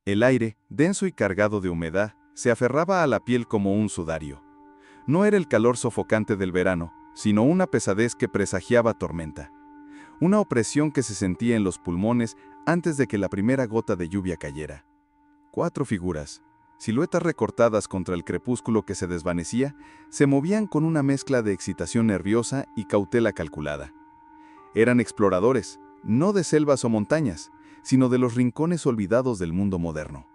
El aire, denso y cargado de humedad, se aferraba a la piel como un sudario. No era el calor sofocante del verano, sino una pesadez que presagiaba tormenta. Una opresión que se sentía en los pulmones antes de que la primera gota de lluvia cayera. 4 figuras, siluetas recortadas contra el crepúsculo que se desvanecía, se movían con una mezcla de excitación nerviosa y cautela calculada. Eran exploradores, no de selvas o montañas, sino de los rincones olvidados del mundo moderno.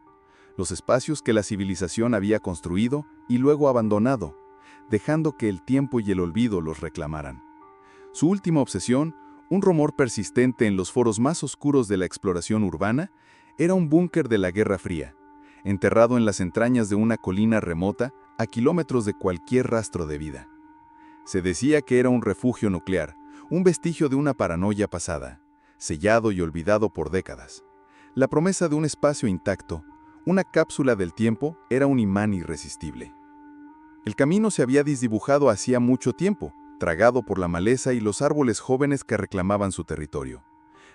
Los espacios que la civilización había construido y luego abandonado, dejando que el tiempo y el olvido los reclamaran. Su última obsesión, un rumor persistente en los foros más oscuros de la exploración urbana, era un búnker de la Guerra Fría, enterrado en las entrañas de una colina remota a kilómetros de cualquier rastro de vida. Se decía que era un refugio nuclear, un vestigio de una paranoia pasada, sellado y olvidado por décadas. La promesa de un espacio intacto, una cápsula del tiempo, era un imán irresistible. El camino se había desdibujado hacía mucho tiempo, tragado por la maleza y los árboles jóvenes que reclamaban su territorio.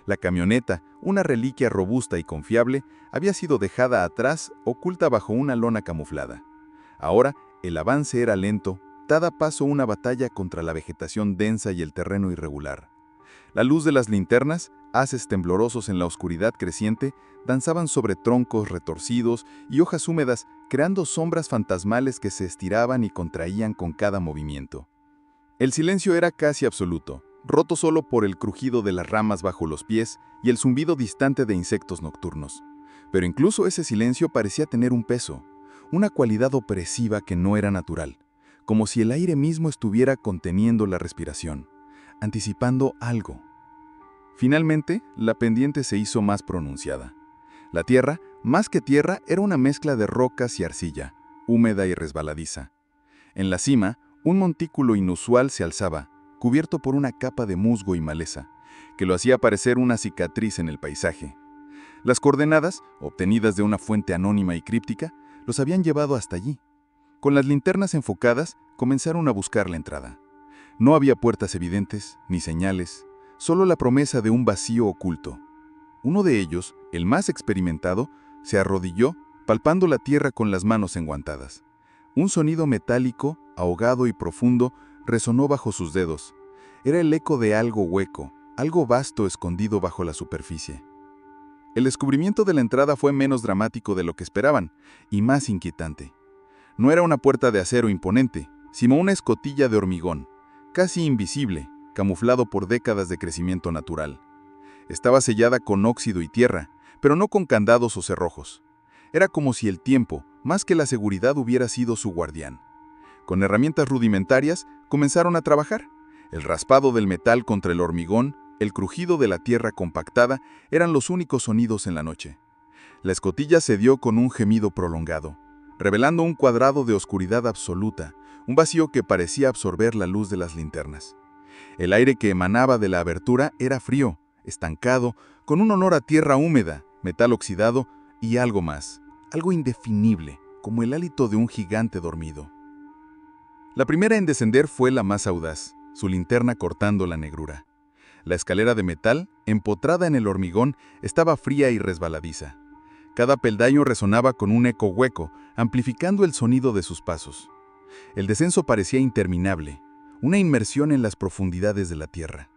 La camioneta, una reliquia robusta y confiable, había sido dejada atrás, oculta bajo una lona camuflada. Ahora, el avance era lento, daba paso una batalla contra la vegetación densa y el terreno irregular. La luz de las linternas, haces temblorosos en la oscuridad creciente, danzaban sobre troncos retorcidos y hojas húmedas, creando sombras fantasmales que se estiraban y contraían con cada movimiento. El silencio era casi absoluto, roto solo por el crujido de las ramas bajo los pies y el zumbido distante de insectos nocturnos. Pero incluso ese silencio parecía tener un peso, una cualidad opresiva que no era natural, como si el aire mismo estuviera conteniendo la respiración, anticipando algo. Finalmente, la pendiente se hizo más pronunciada. La tierra, más que tierra, era una mezcla de rocas y arcilla, húmeda y resbaladiza. En la cima, un montículo inusual se alzaba, cubierto por una capa de musgo y maleza, que lo hacía parecer una cicatriz en el paisaje. Las coordenadas, obtenidas de una fuente anónima y críptica, los habían llevado hasta allí. Con las linternas enfocadas, comenzaron a buscar la entrada. No había puertas evidentes, ni señales, solo la promesa de un vacío oculto. Uno de ellos, el más experimentado, se arrodilló, palpando la tierra con las manos enguantadas. Un sonido metálico, ahogado y profundo, resonó bajo sus dedos. Era el eco de algo hueco, algo vasto escondido bajo la superficie. El descubrimiento de la entrada fue menos dramático de lo que esperaban, y más inquietante. No era una puerta de acero imponente, sino una escotilla de hormigón, casi invisible, camuflado por décadas de crecimiento natural. Estaba sellada con óxido y tierra, pero no con candados o cerrojos. Era como si el tiempo, más que la seguridad, hubiera sido su guardián. Con herramientas rudimentarias, comenzaron a trabajar. El raspado del metal contra el hormigón, el crujido de la tierra compactada, eran los únicos sonidos en la noche. La escotilla cedió con un gemido prolongado, revelando un cuadrado de oscuridad absoluta, un vacío que parecía absorber la luz de las linternas. El aire que emanaba de la abertura era frío, estancado, con un olor a tierra húmeda, metal oxidado y algo más, algo indefinible, como el hálito de un gigante dormido. La primera en descender fue la más audaz, su linterna cortando la negrura. La escalera de metal, empotrada en el hormigón, estaba fría y resbaladiza. Cada peldaño resonaba con un eco hueco, amplificando el sonido de sus pasos. El descenso parecía interminable, una inmersión en las profundidades de la tierra.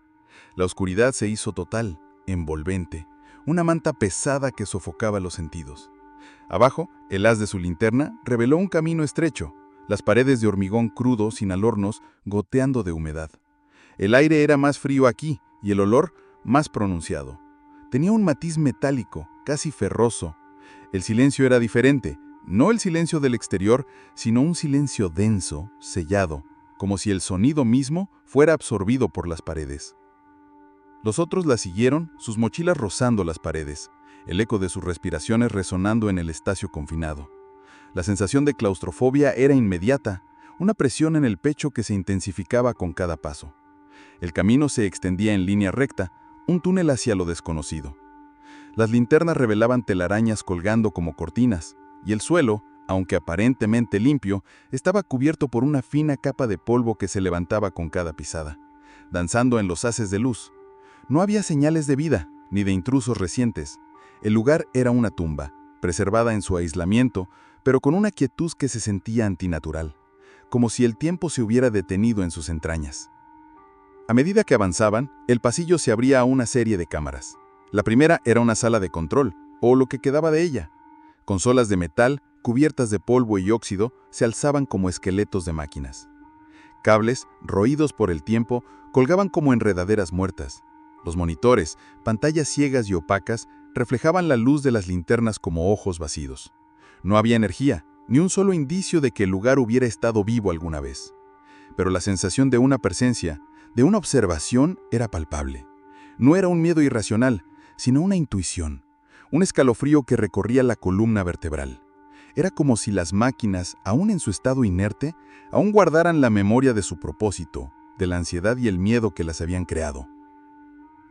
La oscuridad se hizo total, envolvente, una manta pesada que sofocaba los sentidos. Abajo, el haz de su linterna reveló un camino estrecho, las paredes de hormigón crudo sin alornos goteando de humedad. El aire era más frío aquí y el olor más pronunciado. Tenía un matiz metálico, casi ferroso. El silencio era diferente, no el silencio del exterior, sino un silencio denso, sellado, como si el sonido mismo fuera absorbido por las paredes. Los otros la siguieron, sus mochilas rozando las paredes, el eco de sus respiraciones resonando en el espacio confinado. La sensación de claustrofobia era inmediata, una presión en el pecho que se intensificaba con cada paso. El camino se extendía en línea recta, un túnel hacia lo desconocido. Las linternas revelaban telarañas colgando como cortinas, y el suelo, aunque aparentemente limpio, estaba cubierto por una fina capa de polvo que se levantaba con cada pisada, danzando en los haces de luz. No había señales de vida, ni de intrusos recientes. El lugar era una tumba, preservada en su aislamiento, pero con una quietud que se sentía antinatural, como si el tiempo se hubiera detenido en sus entrañas. A medida que avanzaban, el pasillo se abría a una serie de cámaras. La primera era una sala de control, o lo que quedaba de ella. Consolas de metal, cubiertas de polvo y óxido, se alzaban como esqueletos de máquinas. Cables, roídos por el tiempo, colgaban como enredaderas muertas. Los monitores, pantallas ciegas y opacas, reflejaban la luz de las linternas como ojos vacíos. No había energía, ni un solo indicio de que el lugar hubiera estado vivo alguna vez. Pero la sensación de una presencia, de una observación, era palpable. No era un miedo irracional, sino una intuición, un escalofrío que recorría la columna vertebral. Era como si las máquinas, aún en su estado inerte, aún guardaran la memoria de su propósito, de la ansiedad y el miedo que las habían creado.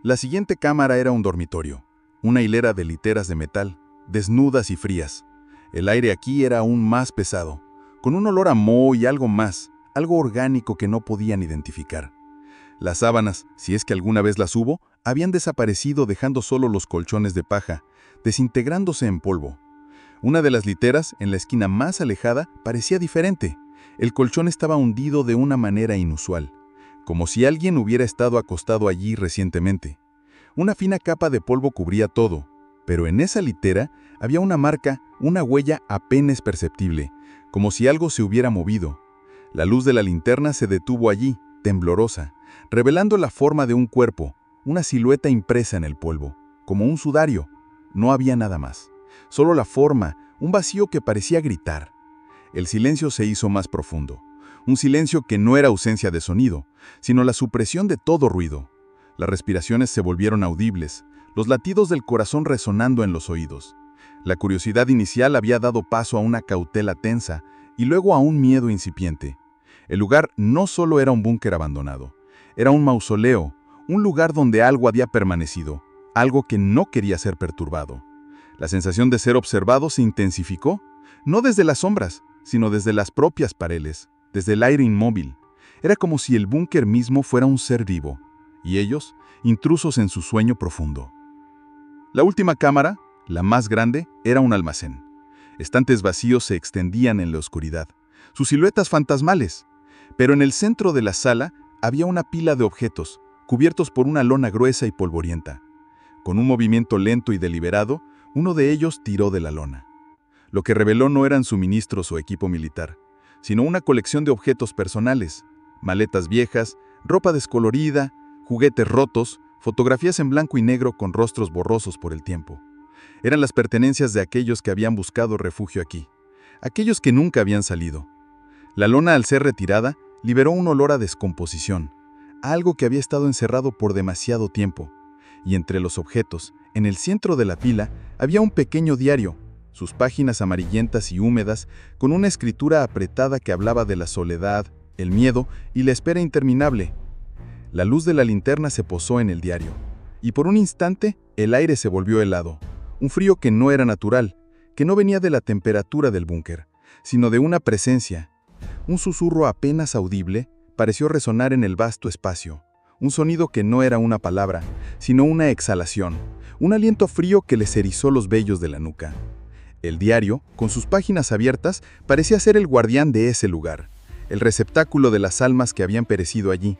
La siguiente cámara era un dormitorio, una hilera de literas de metal, desnudas y frías. El aire aquí era aún más pesado, con un olor a moho y algo más, algo orgánico que no podían identificar. Las sábanas, si es que alguna vez las hubo, habían desaparecido dejando solo los colchones de paja, desintegrándose en polvo. Una de las literas, en la esquina más alejada, parecía diferente. El colchón estaba hundido de una manera inusual, como si alguien hubiera estado acostado allí recientemente. Una fina capa de polvo cubría todo, pero en esa litera había una marca, una huella apenas perceptible, como si algo se hubiera movido. La luz de la linterna se detuvo allí, temblorosa, revelando la forma de un cuerpo, una silueta impresa en el polvo, como un sudario. No había nada más, solo la forma, un vacío que parecía gritar. El silencio se hizo más profundo, un silencio que no era ausencia de sonido, sino la supresión de todo ruido. Las respiraciones se volvieron audibles, los latidos del corazón resonando en los oídos. La curiosidad inicial había dado paso a una cautela tensa y luego a un miedo incipiente. El lugar no solo era un búnker abandonado, era un mausoleo, un lugar donde algo había permanecido, algo que no quería ser perturbado. La sensación de ser observado se intensificó, no desde las sombras, sino desde las propias paredes, desde el aire inmóvil. Era como si el búnker mismo fuera un ser vivo, y ellos, intrusos en su sueño profundo. La última cámara, la más grande, era un almacén. Estantes vacíos se extendían en la oscuridad, sus siluetas fantasmales. Pero en el centro de la sala había una pila de objetos, cubiertos por una lona gruesa y polvorienta. Con un movimiento lento y deliberado, uno de ellos tiró de la lona. Lo que reveló no eran suministros o equipo militar, sino una colección de objetos personales, maletas viejas, ropa descolorida, juguetes rotos, fotografías en blanco y negro con rostros borrosos por el tiempo. Eran las pertenencias de aquellos que habían buscado refugio aquí, aquellos que nunca habían salido. La lona, al ser retirada, liberó un olor a descomposición, a algo que había estado encerrado por demasiado tiempo. Y entre los objetos, en el centro de la pila, había un pequeño diario, sus páginas amarillentas y húmedas, con una escritura apretada que hablaba de la soledad, el miedo y la espera interminable. La luz de la linterna se posó en el diario, y por un instante el aire se volvió helado, un frío que no era natural, que no venía de la temperatura del búnker, sino de una presencia. Un susurro apenas audible pareció resonar en el vasto espacio, un sonido que no era una palabra, sino una exhalación, un aliento frío que les erizó los vellos de la nuca. El diario, con sus páginas abiertas, parecía ser el guardián de ese lugar, el receptáculo de las almas que habían perecido allí.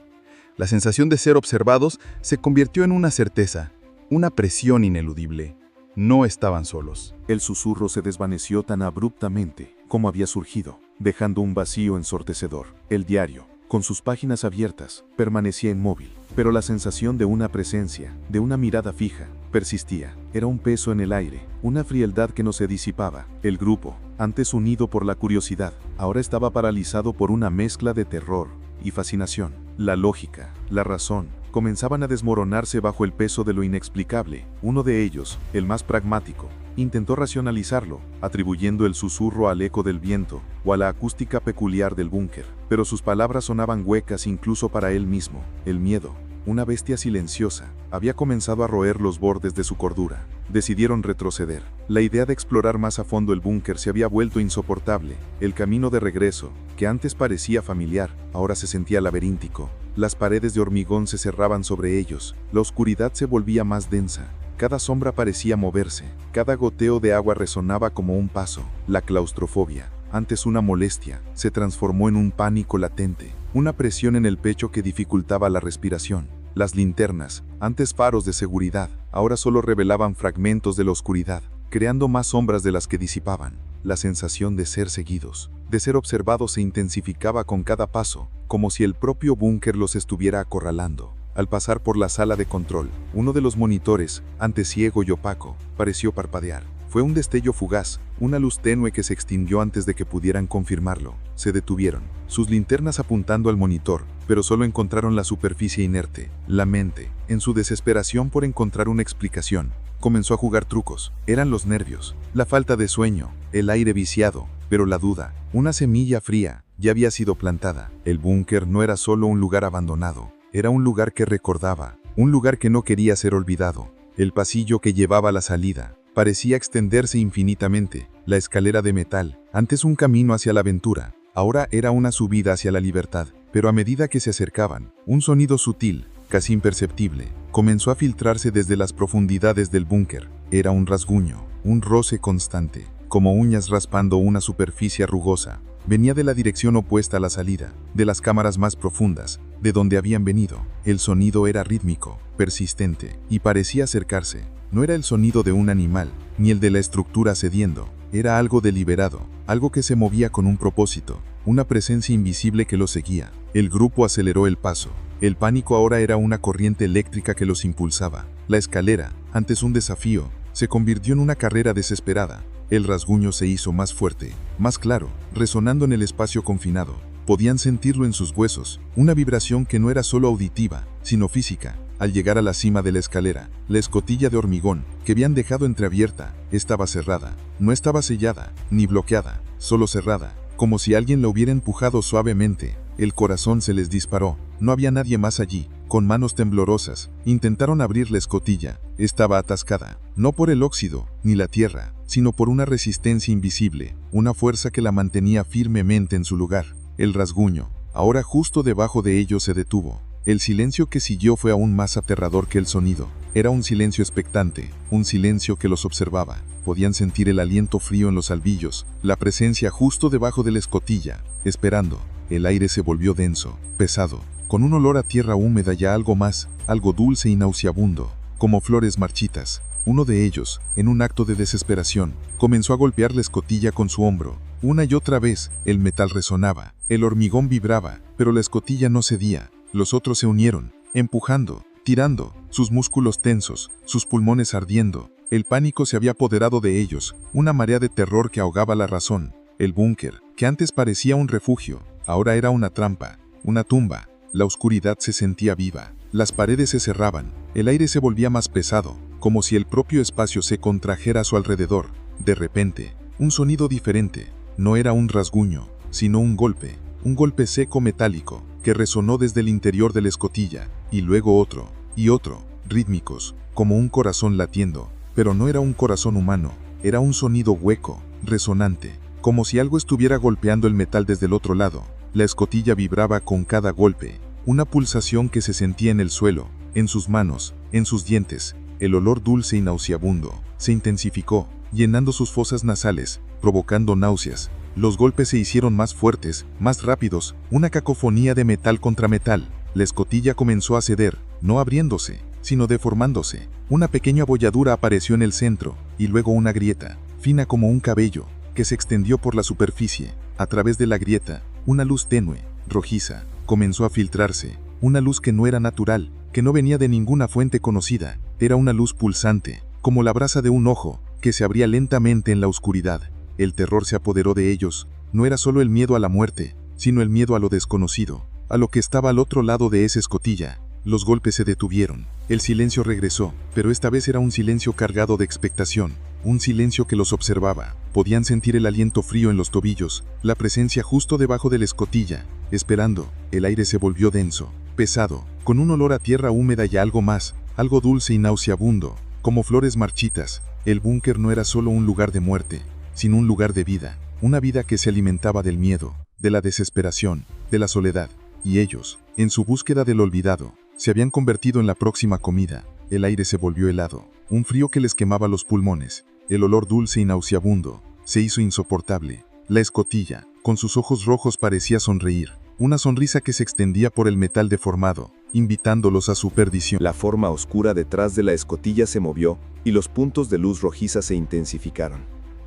La sensación de ser observados se convirtió en una certeza, una presión ineludible. No estaban solos. El susurro se desvaneció tan abruptamente como había surgido, dejando un vacío ensordecedor. El diario, con sus páginas abiertas, permanecía inmóvil, pero la sensación de una presencia, de una mirada fija, persistía. Era un peso en el aire, una frialdad que no se disipaba. El grupo, antes unido por la curiosidad, ahora estaba paralizado por una mezcla de terror y fascinación. La lógica, la razón, comenzaban a desmoronarse bajo el peso de lo inexplicable. Uno de ellos, el más pragmático, intentó racionalizarlo, atribuyendo el susurro al eco del viento o a la acústica peculiar del búnker, pero sus palabras sonaban huecas incluso para él mismo. El miedo, una bestia silenciosa, había comenzado a roer los bordes de su cordura. Decidieron retroceder. La idea de explorar más a fondo el búnker se había vuelto insoportable. El camino de regreso, que antes parecía familiar, ahora se sentía laberíntico. Las paredes de hormigón se cerraban sobre ellos, la oscuridad se volvía más densa. Cada sombra parecía moverse, cada goteo de agua resonaba como un paso. La claustrofobia, antes una molestia, se transformó en un pánico latente, una presión en el pecho que dificultaba la respiración. Las linternas, antes faros de seguridad, ahora solo revelaban fragmentos de la oscuridad, creando más sombras de las que disipaban. La sensación de ser seguidos, de ser observados se intensificaba con cada paso, como si el propio búnker los estuviera acorralando. Al pasar por la sala de control, uno de los monitores, antes ciego y opaco, pareció parpadear. Fue un destello fugaz, una luz tenue que se extinguió antes de que pudieran confirmarlo. Se detuvieron, sus linternas apuntando al monitor, pero solo encontraron la superficie inerte. La mente, en su desesperación por encontrar una explicación, comenzó a jugar trucos. Eran los nervios, la falta de sueño, el aire viciado, pero la duda, una semilla fría, ya había sido plantada. El búnker no era solo un lugar abandonado, era un lugar que recordaba, un lugar que no quería ser olvidado. El pasillo que llevaba a la salida parecía extenderse infinitamente. La escalera de metal, antes un camino hacia la aventura, ahora era una subida hacia la libertad. Pero a medida que se acercaban, un sonido sutil, casi imperceptible, comenzó a filtrarse desde las profundidades del búnker. Era un rasguño, un roce constante, como uñas raspando una superficie rugosa. Venía de la dirección opuesta a la salida, de las cámaras más profundas, de donde habían venido. El sonido era rítmico, persistente, y parecía acercarse. No era el sonido de un animal, ni el de la estructura cediendo. Era algo deliberado, algo que se movía con un propósito, una presencia invisible que lo seguía. El grupo aceleró el paso. El pánico ahora era una corriente eléctrica que los impulsaba. La escalera, antes un desafío, se convirtió en una carrera desesperada. El rasguño se hizo más fuerte, más claro, resonando en el espacio confinado. Podían sentirlo en sus huesos, una vibración que no era solo auditiva, sino física. Al llegar a la cima de la escalera, la escotilla de hormigón, que habían dejado entreabierta, estaba cerrada. No estaba sellada, ni bloqueada, solo cerrada, como si alguien la hubiera empujado suavemente. El corazón se les disparó. No había nadie más allí. Con manos temblorosas, intentaron abrir la escotilla. Estaba atascada, no por el óxido, ni la tierra, sino por una resistencia invisible, una fuerza que la mantenía firmemente en su lugar. El rasguño, ahora justo debajo de ellos, se detuvo. El silencio que siguió fue aún más aterrador que el sonido. Era un silencio expectante, un silencio que los observaba. Podían sentir el aliento frío en los albillos, la presencia justo debajo de la escotilla, esperando. El aire se volvió denso, pesado, con un olor a tierra húmeda y a algo más, algo dulce y nauseabundo, como flores marchitas. Uno de ellos, en un acto de desesperación, comenzó a golpear la escotilla con su hombro. Una y otra vez, el metal resonaba, el hormigón vibraba, pero la escotilla no cedía. Los otros se unieron, empujando, tirando, sus músculos tensos, sus pulmones ardiendo. El pánico se había apoderado de ellos, una marea de terror que ahogaba la razón. El búnker, que antes parecía un refugio, ahora era una trampa, una tumba. La oscuridad se sentía viva, las paredes se cerraban, el aire se volvía más pesado, como si el propio espacio se contrajera a su alrededor. De repente, un sonido diferente, no era un rasguño, sino un golpe seco metálico, que resonó desde el interior de la escotilla, y luego otro, y otro, rítmicos, como un corazón latiendo, pero no era un corazón humano, era un sonido hueco, resonante, como si algo estuviera golpeando el metal desde el otro lado. La escotilla vibraba con cada golpe, una pulsación que se sentía en el suelo, en sus manos, en sus dientes. El olor dulce y nauseabundo se intensificó, llenando sus fosas nasales, provocando náuseas. Los golpes se hicieron más fuertes, más rápidos, una cacofonía de metal contra metal. La escotilla comenzó a ceder, no abriéndose, sino deformándose. Una pequeña abolladura apareció en el centro, y luego una grieta, fina como un cabello, que se extendió por la superficie. A través de la grieta, una luz tenue, rojiza, comenzó a filtrarse. Una luz que no era natural, que no venía de ninguna fuente conocida. Era una luz pulsante, como la brasa de un ojo, que se abría lentamente en la oscuridad. El terror se apoderó de ellos. No era solo el miedo a la muerte, sino el miedo a lo desconocido, a lo que estaba al otro lado de esa escotilla. Los golpes se detuvieron, el silencio regresó, pero esta vez era un silencio cargado de expectación, un silencio que los observaba. Podían sentir el aliento frío en los tobillos, la presencia justo debajo de la escotilla, esperando. El aire se volvió denso, pesado, con un olor a tierra húmeda y a algo más, algo dulce y nauseabundo, como flores marchitas. El búnker no era solo un lugar de muerte, sino un lugar de vida, una vida que se alimentaba del miedo, de la desesperación, de la soledad. Y ellos, en su búsqueda del olvidado, se habían convertido en la próxima comida. El aire se volvió helado, un frío que les quemaba los pulmones, el olor dulce y nauseabundo, se hizo insoportable. La escotilla, con sus ojos rojos, parecía sonreír, una sonrisa que se extendía por el metal deformado, invitándolos a su perdición. La forma oscura detrás de la escotilla se movió y los puntos de luz rojiza se intensificaron,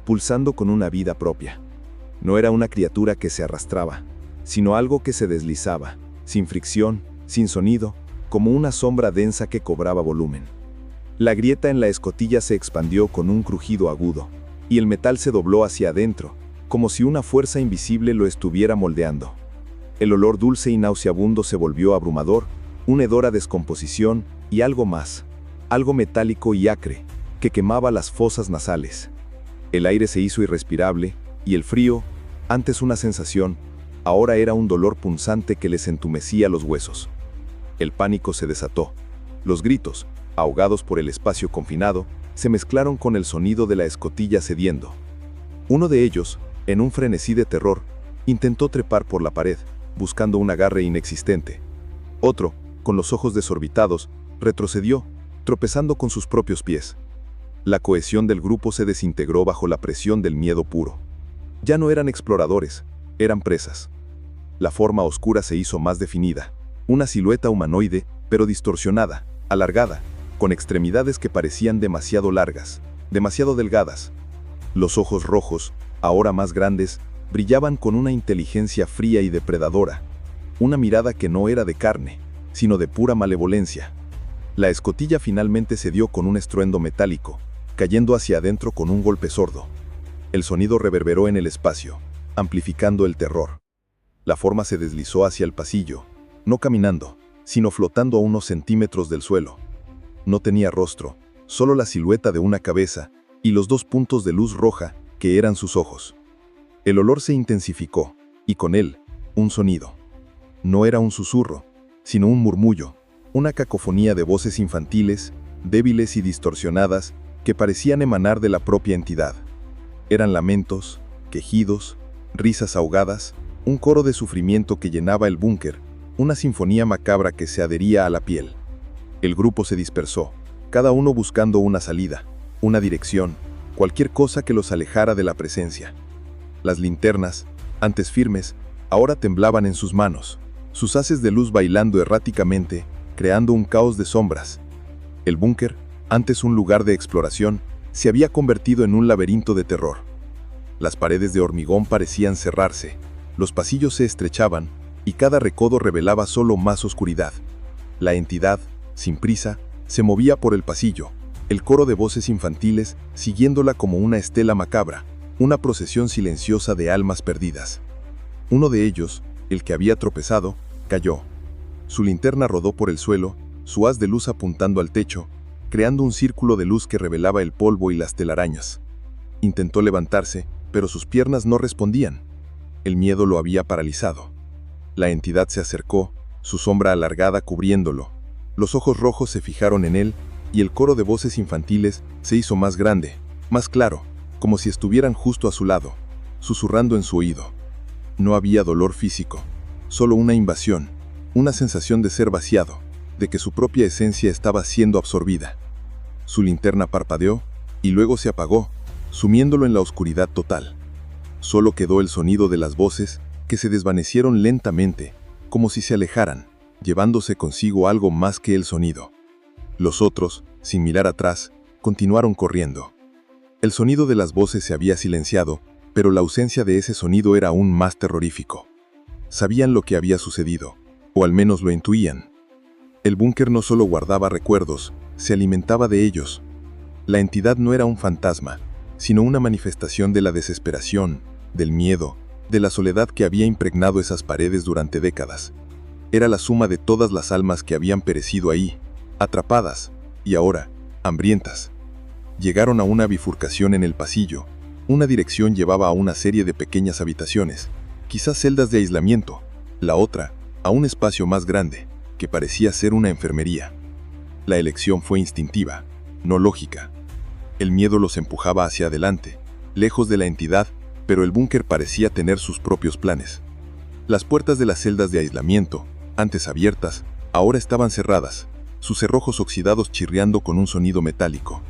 pulsando con una vida propia. No era una criatura que se arrastraba, sino algo que se deslizaba, sin fricción, sin sonido, como una sombra densa que cobraba volumen. La grieta en la escotilla se expandió con un crujido agudo, y el metal se dobló hacia adentro, como si una fuerza invisible lo estuviera moldeando. El olor dulce y nauseabundo se volvió abrumador, un hedor a descomposición y algo más, algo metálico y acre, que quemaba las fosas nasales. El aire se hizo irrespirable, y el frío, antes una sensación, ahora era un dolor punzante que les entumecía los huesos. El pánico se desató. Los gritos, ahogados por el espacio confinado, se mezclaron con el sonido de la escotilla cediendo. Uno de ellos, en un frenesí de terror, intentó trepar por la pared, buscando un agarre inexistente. Otro, con los ojos desorbitados, retrocedió, tropezando con sus propios pies. La cohesión del grupo se desintegró bajo la presión del miedo puro. Ya no eran exploradores, eran presas. La forma oscura se hizo más definida, una silueta humanoide, pero distorsionada, alargada, con extremidades que parecían demasiado largas, demasiado delgadas. Los ojos rojos, ahora más grandes, brillaban con una inteligencia fría y depredadora, una mirada que no era de carne, sino de pura malevolencia. La escotilla finalmente cedió con un estruendo metálico, cayendo hacia adentro con un golpe sordo. El sonido reverberó en el espacio, amplificando el terror. La forma se deslizó hacia el pasillo, no caminando, sino flotando a unos centímetros del suelo. No tenía rostro, solo la silueta de una cabeza y los dos puntos de luz roja que eran sus ojos. El olor se intensificó, y con él, un sonido. No era un susurro, sino un murmullo, una cacofonía de voces infantiles, débiles y distorsionadas, que parecían emanar de la propia entidad. Eran lamentos, quejidos, risas ahogadas, un coro de sufrimiento que llenaba el búnker, una sinfonía macabra que se adhería a la piel. El grupo se dispersó, cada uno buscando una salida, una dirección, cualquier cosa que los alejara de la presencia. Las linternas, antes firmes, ahora temblaban en sus manos, sus haces de luz bailando erráticamente, creando un caos de sombras. El búnker, antes un lugar de exploración, se había convertido en un laberinto de terror. Las paredes de hormigón parecían cerrarse, los pasillos se estrechaban, y cada recodo revelaba solo más oscuridad. La entidad, sin prisa, se movía por el pasillo, el coro de voces infantiles siguiéndola como una estela macabra, una procesión silenciosa de almas perdidas. Uno de ellos, el que había tropezado, cayó. Su linterna rodó por el suelo, su haz de luz apuntando al techo, creando un círculo de luz que revelaba el polvo y las telarañas. Intentó levantarse, pero sus piernas no respondían. El miedo lo había paralizado. La entidad se acercó, su sombra alargada cubriéndolo. Los ojos rojos se fijaron en él, y el coro de voces infantiles se hizo más grande, más claro, como si estuvieran justo a su lado, susurrando en su oído. No había dolor físico, solo una invasión, una sensación de ser vaciado, de que su propia esencia estaba siendo absorbida. Su linterna parpadeó, y luego se apagó, sumiéndolo en la oscuridad total. Solo quedó el sonido de las voces, que se desvanecieron lentamente, como si se alejaran, llevándose consigo algo más que el sonido. Los otros, sin mirar atrás, continuaron corriendo. El sonido de las voces se había silenciado, pero la ausencia de ese sonido era aún más terrorífico. Sabían lo que había sucedido, o al menos lo intuían. El búnker no solo guardaba recuerdos, se alimentaba de ellos. La entidad no era un fantasma, sino una manifestación de la desesperación, del miedo, de la soledad que había impregnado esas paredes durante décadas. Era la suma de todas las almas que habían perecido ahí, atrapadas, y ahora, hambrientas. Llegaron a una bifurcación en el pasillo. Una dirección llevaba a una serie de pequeñas habitaciones, quizás celdas de aislamiento, la otra, a un espacio más grande, que parecía ser una enfermería. La elección fue instintiva, no lógica. El miedo los empujaba hacia adelante, lejos de la entidad, pero el búnker parecía tener sus propios planes. Las puertas de las celdas de aislamiento, antes abiertas, ahora estaban cerradas, sus cerrojos oxidados chirriando con un sonido metálico.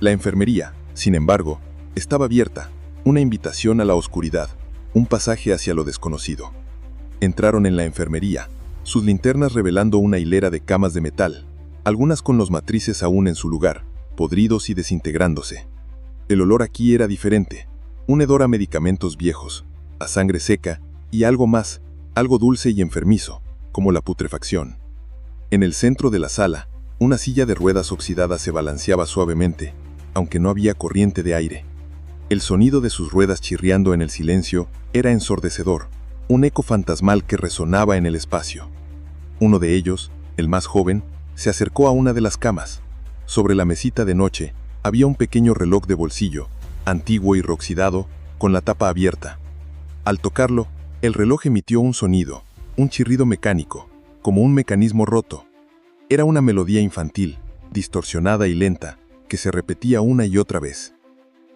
La enfermería, sin embargo, estaba abierta, una invitación a la oscuridad, un pasaje hacia lo desconocido. Entraron en la enfermería, sus linternas revelando una hilera de camas de metal, algunas con los matrices aún en su lugar, podridos y desintegrándose. El olor aquí era diferente, un hedor a medicamentos viejos, a sangre seca y algo más, algo dulce y enfermizo, como la putrefacción. En el centro de la sala, una silla de ruedas oxidada se balanceaba suavemente, aunque no había corriente de aire. El sonido de sus ruedas chirriando en el silencio era ensordecedor, un eco fantasmal que resonaba en el espacio. Uno de ellos, el más joven, se acercó a una de las camas. Sobre la mesita de noche había un pequeño reloj de bolsillo, antiguo y reoxidado, con la tapa abierta. Al tocarlo, el reloj emitió un sonido, un chirrido mecánico, como un mecanismo roto. Era una melodía infantil, distorsionada y lenta, que se repetía una y otra vez.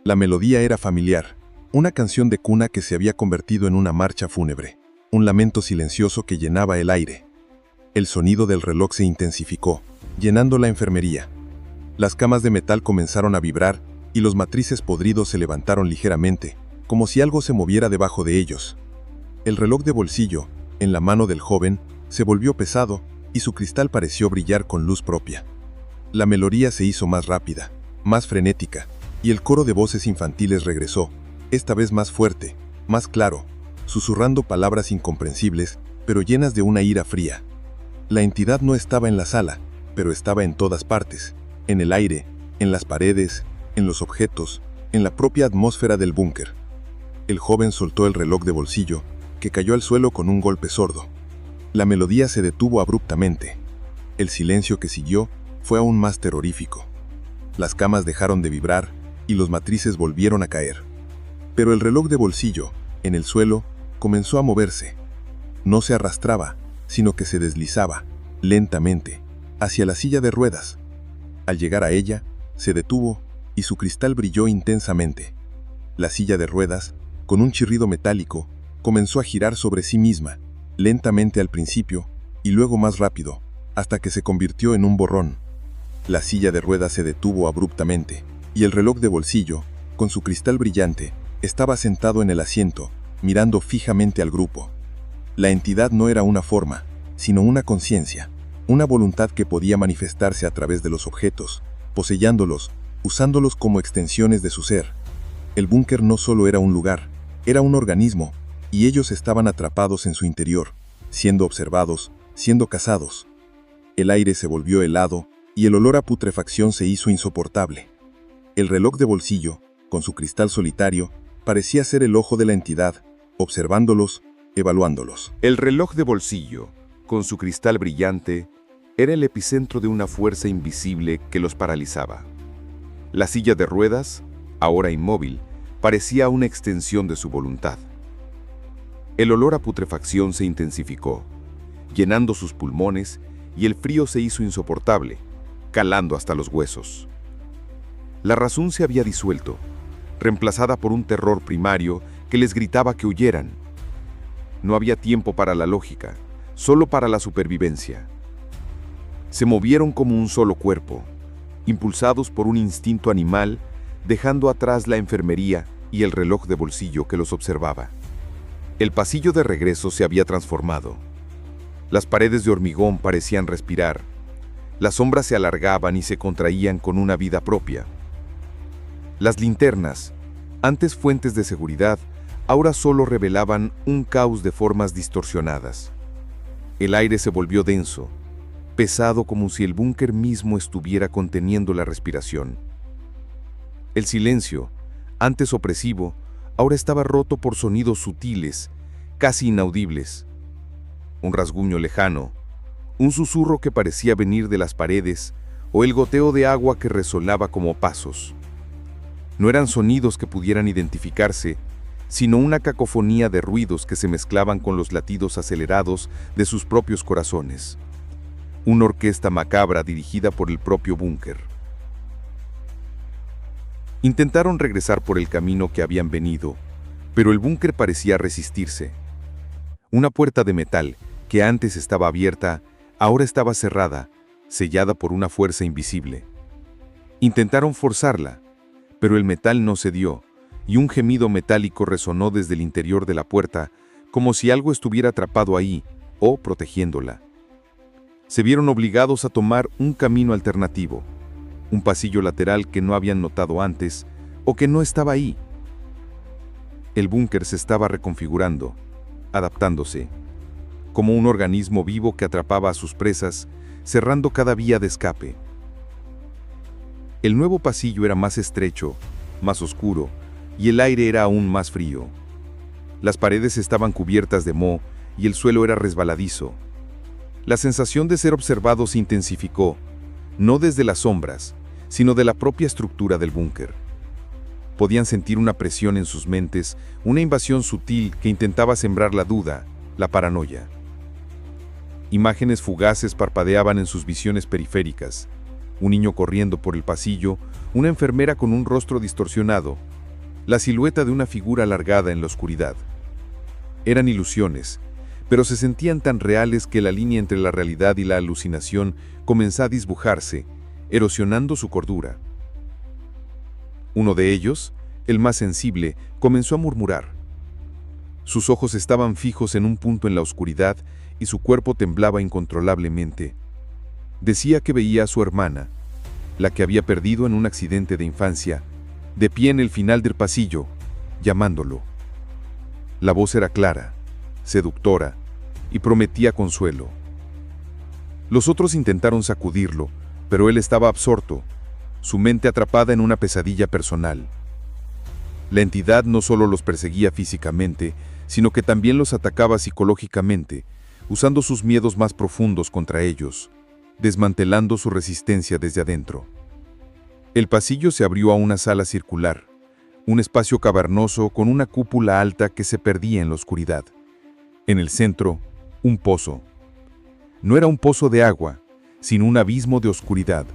La melodía era familiar, una canción de cuna que se había convertido en una marcha fúnebre, un lamento silencioso que llenaba el aire. El sonido del reloj se intensificó, llenando la enfermería. Las camas de metal comenzaron a vibrar y los matrices podridos se levantaron ligeramente, como si algo se moviera debajo de ellos. El reloj de bolsillo, en la mano del joven, se volvió pesado y su cristal pareció brillar con luz propia. La melodía se hizo más rápida, más frenética, y el coro de voces infantiles regresó, esta vez más fuerte, más claro, susurrando palabras incomprensibles, pero llenas de una ira fría. La entidad no estaba en la sala, pero estaba en todas partes, en el aire, en las paredes, en los objetos, en la propia atmósfera del búnker. El joven soltó el reloj de bolsillo, que cayó al suelo con un golpe sordo. La melodía se detuvo abruptamente. El silencio que siguió fue aún más terrorífico. Las camas dejaron de vibrar y los matrices volvieron a caer. Pero el reloj de bolsillo, en el suelo, comenzó a moverse. No se arrastraba, sino que se deslizaba, lentamente, hacia la silla de ruedas. Al llegar a ella, se detuvo y su cristal brilló intensamente. La silla de ruedas, con un chirrido metálico, comenzó a girar sobre sí misma, lentamente al principio y luego más rápido, hasta que se convirtió en un borrón. La silla de ruedas se detuvo abruptamente, y el reloj de bolsillo, con su cristal brillante, estaba sentado en el asiento, mirando fijamente al grupo. La entidad no era una forma, sino una conciencia, una voluntad que podía manifestarse a través de los objetos, poseyéndolos, usándolos como extensiones de su ser. El búnker no solo era un lugar, era un organismo, y ellos estaban atrapados en su interior, siendo observados, siendo cazados. El aire se volvió helado, y el olor a putrefacción se hizo insoportable. El reloj de bolsillo, con su cristal solitario, parecía ser el ojo de la entidad, observándolos, evaluándolos. El reloj de bolsillo, con su cristal brillante, era el epicentro de una fuerza invisible que los paralizaba. La silla de ruedas, ahora inmóvil, parecía una extensión de su voluntad. El olor a putrefacción se intensificó, llenando sus pulmones, y el frío se hizo insoportable, calando hasta los huesos. La razón se había disuelto, reemplazada por un terror primario que les gritaba que huyeran. No había tiempo para la lógica, solo para la supervivencia. Se movieron como un solo cuerpo, impulsados por un instinto animal, dejando atrás la enfermería y el reloj de bolsillo que los observaba. El pasillo de regreso se había transformado. Las paredes de hormigón parecían respirar. Las sombras se alargaban y se contraían con una vida propia. Las linternas, antes fuentes de seguridad, ahora solo revelaban un caos de formas distorsionadas. El aire se volvió denso, pesado como si el búnker mismo estuviera conteniendo la respiración. El silencio, antes opresivo, ahora estaba roto por sonidos sutiles, casi inaudibles. Un rasguño lejano, un susurro que parecía venir de las paredes, o el goteo de agua que resonaba como pasos. No eran sonidos que pudieran identificarse, sino una cacofonía de ruidos que se mezclaban con los latidos acelerados de sus propios corazones. Una orquesta macabra dirigida por el propio búnker. Intentaron regresar por el camino que habían venido, pero el búnker parecía resistirse. Una puerta de metal, que antes estaba abierta, ahora estaba cerrada, sellada por una fuerza invisible. Intentaron forzarla, pero el metal no cedió, y un gemido metálico resonó desde el interior de la puerta, como si algo estuviera atrapado ahí o protegiéndola. Se vieron obligados a tomar un camino alternativo, un pasillo lateral que no habían notado antes o que no estaba ahí. El búnker se estaba reconfigurando, adaptándose, como un organismo vivo que atrapaba a sus presas, cerrando cada vía de escape. El nuevo pasillo era más estrecho, más oscuro, y el aire era aún más frío. Las paredes estaban cubiertas de moho y el suelo era resbaladizo. La sensación de ser observado se intensificó, no desde las sombras, sino de la propia estructura del búnker. Podían sentir una presión en sus mentes, una invasión sutil que intentaba sembrar la duda, la paranoia. Imágenes fugaces parpadeaban en sus visiones periféricas. Un niño corriendo por el pasillo, una enfermera con un rostro distorsionado, la silueta de una figura alargada en la oscuridad. Eran ilusiones, pero se sentían tan reales que la línea entre la realidad y la alucinación comenzó a disbujarse, erosionando su cordura. Uno de ellos, el más sensible, comenzó a murmurar. Sus ojos estaban fijos en un punto en la oscuridad y su cuerpo temblaba incontrolablemente. Decía que veía a su hermana, la que había perdido en un accidente de infancia, de pie en el final del pasillo, llamándolo. La voz era clara, seductora, y prometía consuelo. Los otros intentaron sacudirlo, pero él estaba absorto, su mente atrapada en una pesadilla personal. La entidad no solo los perseguía físicamente, sino que también los atacaba psicológicamente, usando sus miedos más profundos contra ellos, desmantelando su resistencia desde adentro. El pasillo se abrió a una sala circular, un espacio cavernoso con una cúpula alta que se perdía en la oscuridad. En el centro, un pozo. No era un pozo de agua, sino un abismo de oscuridad,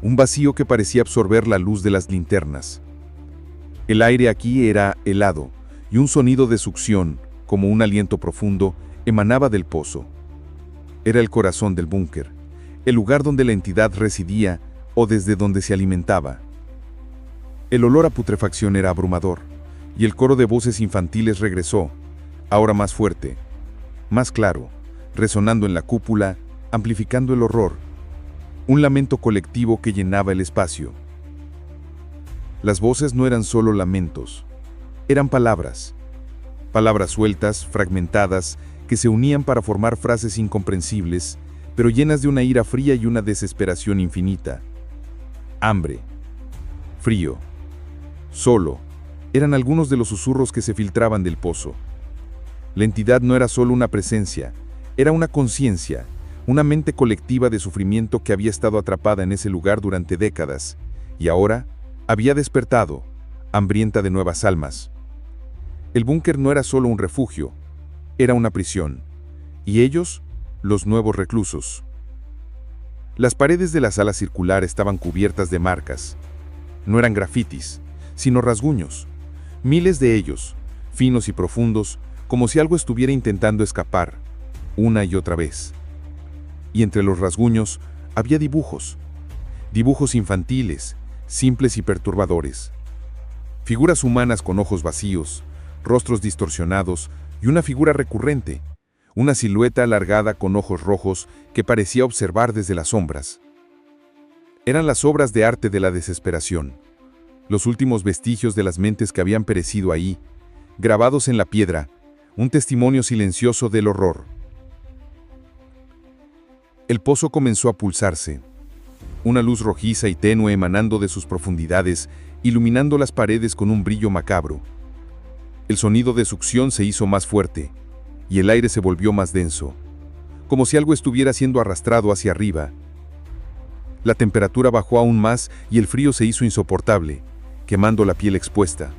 un vacío que parecía absorber la luz de las linternas. El aire aquí era helado, y un sonido de succión, como un aliento profundo, emanaba del pozo. Era el corazón del búnker, el lugar donde la entidad residía o desde donde se alimentaba. El olor a putrefacción era abrumador, y el coro de voces infantiles regresó, ahora más fuerte, más claro, resonando en la cúpula, amplificando el horror, un lamento colectivo que llenaba el espacio. Las voces no eran solo lamentos, eran palabras sueltas, fragmentadas, que se unían para formar frases incomprensibles, pero llenas de una ira fría y una desesperación infinita. Hambre, frío, solo, eran algunos de los susurros que se filtraban del pozo. La entidad no era solo una presencia, era una conciencia, una mente colectiva de sufrimiento que había estado atrapada en ese lugar durante décadas, y ahora había despertado, hambrienta de nuevas almas. El búnker no era solo un refugio, era una prisión, y ellos, los nuevos reclusos. Las paredes de la sala circular estaban cubiertas de marcas. No eran grafitis, sino rasguños, miles de ellos, finos y profundos, como si algo estuviera intentando escapar, una y otra vez. Y entre los rasguños había dibujos infantiles, simples y perturbadores. Figuras humanas con ojos vacíos, rostros distorsionados y una figura recurrente, una silueta alargada con ojos rojos que parecía observar desde las sombras. Eran las obras de arte de la desesperación, los últimos vestigios de las mentes que habían perecido ahí, grabados en la piedra, un testimonio silencioso del horror. El pozo comenzó a pulsarse, una luz rojiza y tenue emanando de sus profundidades, iluminando las paredes con un brillo macabro. El sonido de succión se hizo más fuerte, y el aire se volvió más denso, como si algo estuviera siendo arrastrado hacia arriba. La temperatura bajó aún más y el frío se hizo insoportable, quemando la piel expuesta.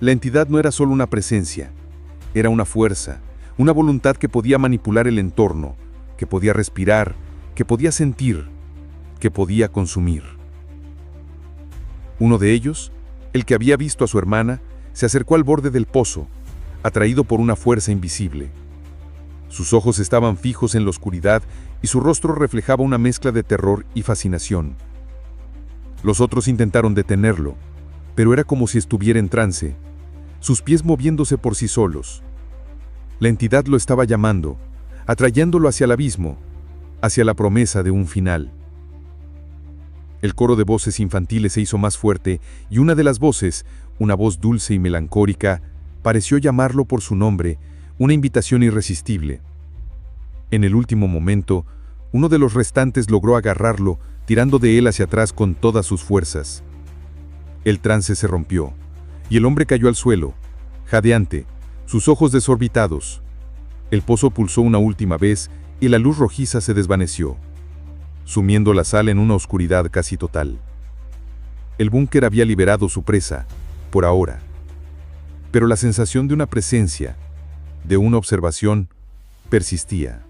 La entidad no era solo una presencia, era una fuerza, una voluntad que podía manipular el entorno, que podía respirar, que podía sentir, que podía consumir. Uno de ellos, el que había visto a su hermana, se acercó al borde del pozo, atraído por una fuerza invisible. Sus ojos estaban fijos en la oscuridad y su rostro reflejaba una mezcla de terror y fascinación. Los otros intentaron detenerlo, pero era como si estuviera en trance, sus pies moviéndose por sí solos. La entidad lo estaba llamando, atrayéndolo hacia el abismo, hacia la promesa de un final. El coro de voces infantiles se hizo más fuerte y una de las voces, una voz dulce y melancólica, pareció llamarlo por su nombre, una invitación irresistible. En el último momento, uno de los restantes logró agarrarlo, tirando de él hacia atrás con todas sus fuerzas. El trance se rompió, y el hombre cayó al suelo, jadeante, sus ojos desorbitados. El pozo pulsó una última vez y la luz rojiza se desvaneció, sumiendo la sala en una oscuridad casi total. El búnker había liberado su presa, por ahora. Pero la sensación de una presencia, de una observación, persistía.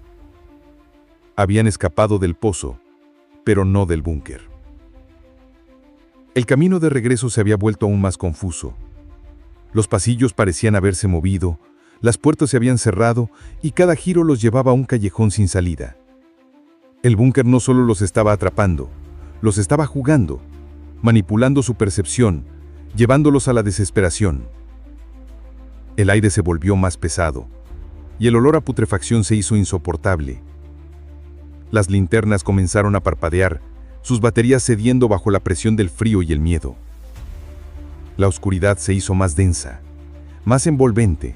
Habían escapado del pozo, pero no del búnker. El camino de regreso se había vuelto aún más confuso. Los pasillos parecían haberse movido, las puertas se habían cerrado y cada giro los llevaba a un callejón sin salida. El búnker no solo los estaba atrapando, los estaba jugando, manipulando su percepción, llevándolos a la desesperación. El aire se volvió más pesado, y el olor a putrefacción se hizo insoportable. Las linternas comenzaron a parpadear, sus baterías cediendo bajo la presión del frío y el miedo. La oscuridad se hizo más densa, más envolvente,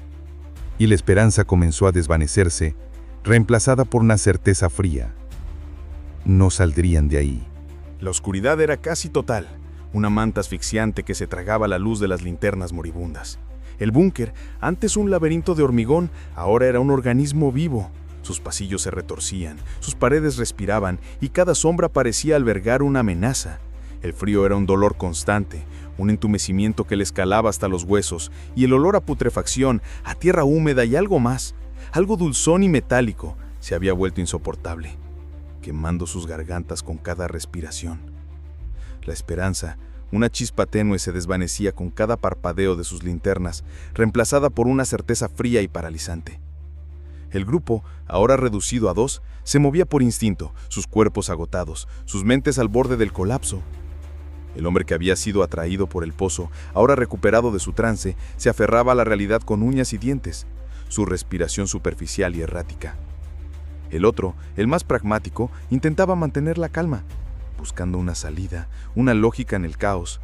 y la esperanza comenzó a desvanecerse, reemplazada por una certeza fría. No saldrían de ahí. La oscuridad era casi total, una manta asfixiante que se tragaba la luz de las linternas moribundas. El búnker, antes un laberinto de hormigón, ahora era un organismo vivo. Sus pasillos se retorcían, sus paredes respiraban y cada sombra parecía albergar una amenaza. El frío era un dolor constante, un entumecimiento que le escalaba hasta los huesos, y el olor a putrefacción, a tierra húmeda y algo más, algo dulzón y metálico, se había vuelto insoportable, quemando sus gargantas con cada respiración. La esperanza, una chispa tenue, se desvanecía con cada parpadeo de sus linternas, reemplazada por una certeza fría y paralizante. El grupo, ahora reducido a 2, se movía por instinto, sus cuerpos agotados, sus mentes al borde del colapso. El hombre que había sido atraído por el pozo, ahora recuperado de su trance, se aferraba a la realidad con uñas y dientes, su respiración superficial y errática. El otro, el más pragmático, intentaba mantener la calma, buscando una salida, una lógica en el caos.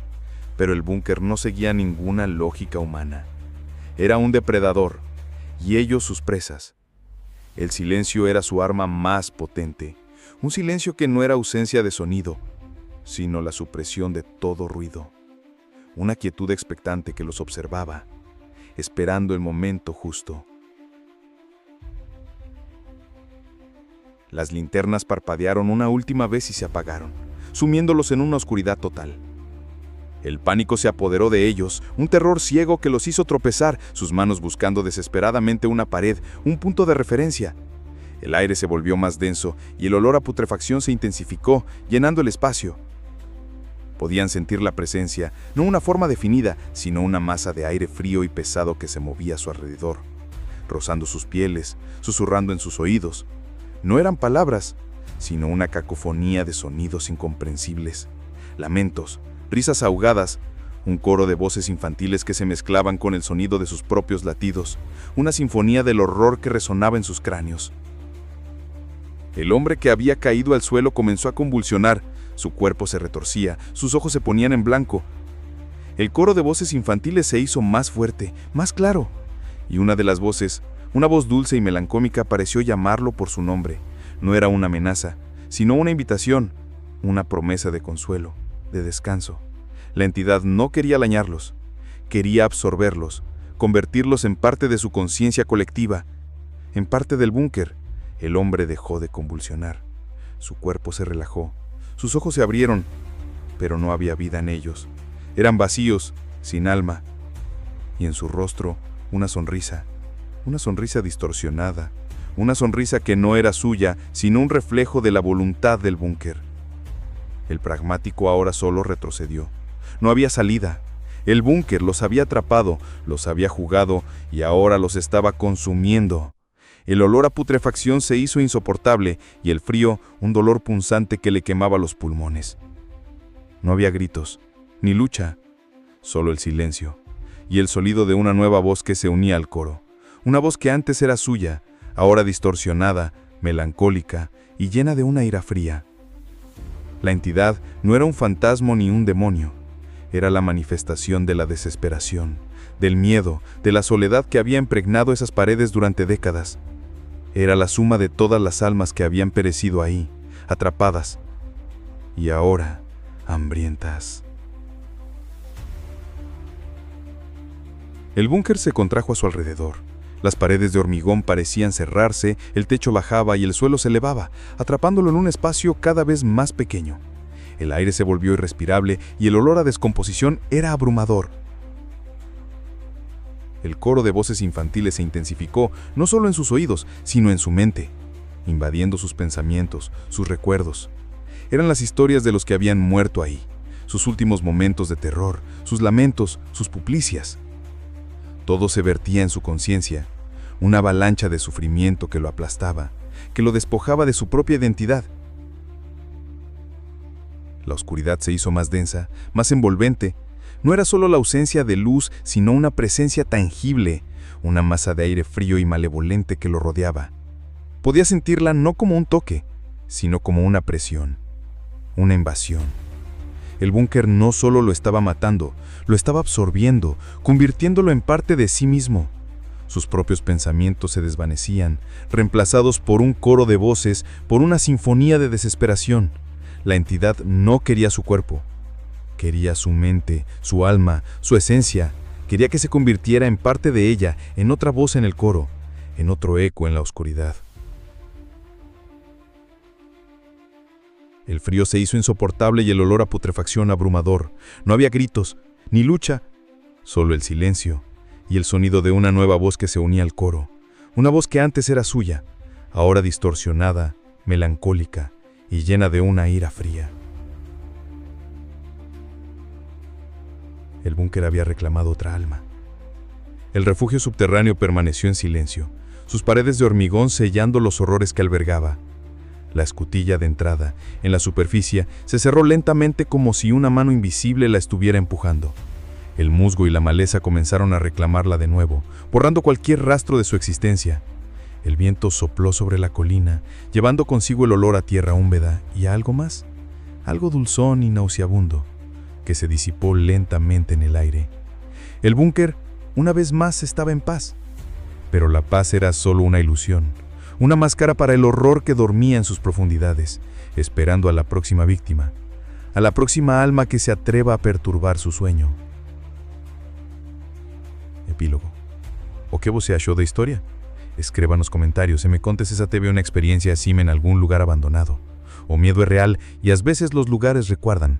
Pero el búnker no seguía ninguna lógica humana. Era un depredador, y ellos sus presas. El silencio era su arma más potente, un silencio que no era ausencia de sonido, sino la supresión de todo ruido. Una quietud expectante que los observaba, esperando el momento justo. Las linternas parpadearon una última vez y se apagaron, sumiéndolos en una oscuridad total. El pánico se apoderó de ellos, un terror ciego que los hizo tropezar, sus manos buscando desesperadamente una pared, un punto de referencia. El aire se volvió más denso y el olor a putrefacción se intensificó, llenando el espacio. Podían sentir la presencia, no una forma definida, sino una masa de aire frío y pesado que se movía a su alrededor, rozando sus pieles, susurrando en sus oídos. No eran palabras, sino una cacofonía de sonidos incomprensibles, lamentos, risas ahogadas, un coro de voces infantiles que se mezclaban con el sonido de sus propios latidos, una sinfonía del horror que resonaba en sus cráneos. El hombre que había caído al suelo comenzó a convulsionar, su cuerpo se retorcía, sus ojos se ponían en blanco. El coro de voces infantiles se hizo más fuerte, más claro, y una de las voces, una voz dulce y melancólica, pareció llamarlo por su nombre. No era una amenaza, sino una invitación, una promesa de consuelo, de descanso. La entidad no quería dañarlos, quería absorberlos, convertirlos en parte de su conciencia colectiva, en parte del búnker. El hombre dejó de convulsionar, su cuerpo se relajó, sus ojos se abrieron, pero no había vida en ellos. Eran vacíos, sin alma, y en su rostro una sonrisa distorsionada, una sonrisa que no era suya, sino un reflejo de la voluntad del búnker. El pragmático ahora solo retrocedió. No había salida. El búnker los había atrapado, los había jugado y ahora los estaba consumiendo. El olor a putrefacción se hizo insoportable y el frío un dolor punzante que le quemaba los pulmones. No había gritos, ni lucha, solo el silencio y el sonido de una nueva voz que se unía al coro. Una voz que antes era suya, ahora distorsionada, melancólica y llena de una ira fría. La entidad no era un fantasma ni un demonio. Era la manifestación de la desesperación, del miedo, de la soledad que había impregnado esas paredes durante décadas. Era la suma de todas las almas que habían perecido ahí, atrapadas, y ahora hambrientas. El búnker se contrajo a su alrededor. Las paredes de hormigón parecían cerrarse, el techo bajaba y el suelo se elevaba, atrapándolo en un espacio cada vez más pequeño. El aire se volvió irrespirable y el olor a descomposición era abrumador. El coro de voces infantiles se intensificó, no solo en sus oídos, sino en su mente, invadiendo sus pensamientos, sus recuerdos. Eran las historias de los que habían muerto ahí, sus últimos momentos de terror, sus lamentos, sus suplicios. Todo se vertía en su conciencia, una avalancha de sufrimiento que lo aplastaba, que lo despojaba de su propia identidad. La oscuridad se hizo más densa, más envolvente. No era solo la ausencia de luz, sino una presencia tangible, una masa de aire frío y malevolente que lo rodeaba. Podía sentirla no como un toque, sino como una presión, una invasión. El búnker no solo lo estaba matando, lo estaba absorbiendo, convirtiéndolo en parte de sí mismo. Sus propios pensamientos se desvanecían, reemplazados por un coro de voces, por una sinfonía de desesperación. La entidad no quería su cuerpo. Quería su mente, su alma, su esencia. Quería que se convirtiera en parte de ella, en otra voz en el coro, en otro eco en la oscuridad. El frío se hizo insoportable y el olor a putrefacción abrumador. No había gritos, ni lucha, solo el silencio y el sonido de una nueva voz que se unía al coro. Una voz que antes era suya, ahora distorsionada, melancólica y llena de una ira fría. El búnker había reclamado otra alma. El refugio subterráneo permaneció en silencio, sus paredes de hormigón sellando los horrores que albergaba. La escotilla de entrada, en la superficie, se cerró lentamente como si una mano invisible la estuviera empujando. El musgo y la maleza comenzaron a reclamarla de nuevo, borrando cualquier rastro de su existencia. El viento sopló sobre la colina, llevando consigo el olor a tierra húmeda y a algo más, algo dulzón y nauseabundo, que se disipó lentamente en el aire. El búnker, una vez más, estaba en paz, pero la paz era solo una ilusión. Una máscara para el horror que dormía en sus profundidades, esperando a la próxima víctima, a la próxima alma que se atreva a perturbar su sueño. Epílogo. O que você achou da historia? Escriba nos comentarios e me conte se essa teve una experiencia así en algún lugar abandonado. O miedo es real y a veces los lugares recuerdan.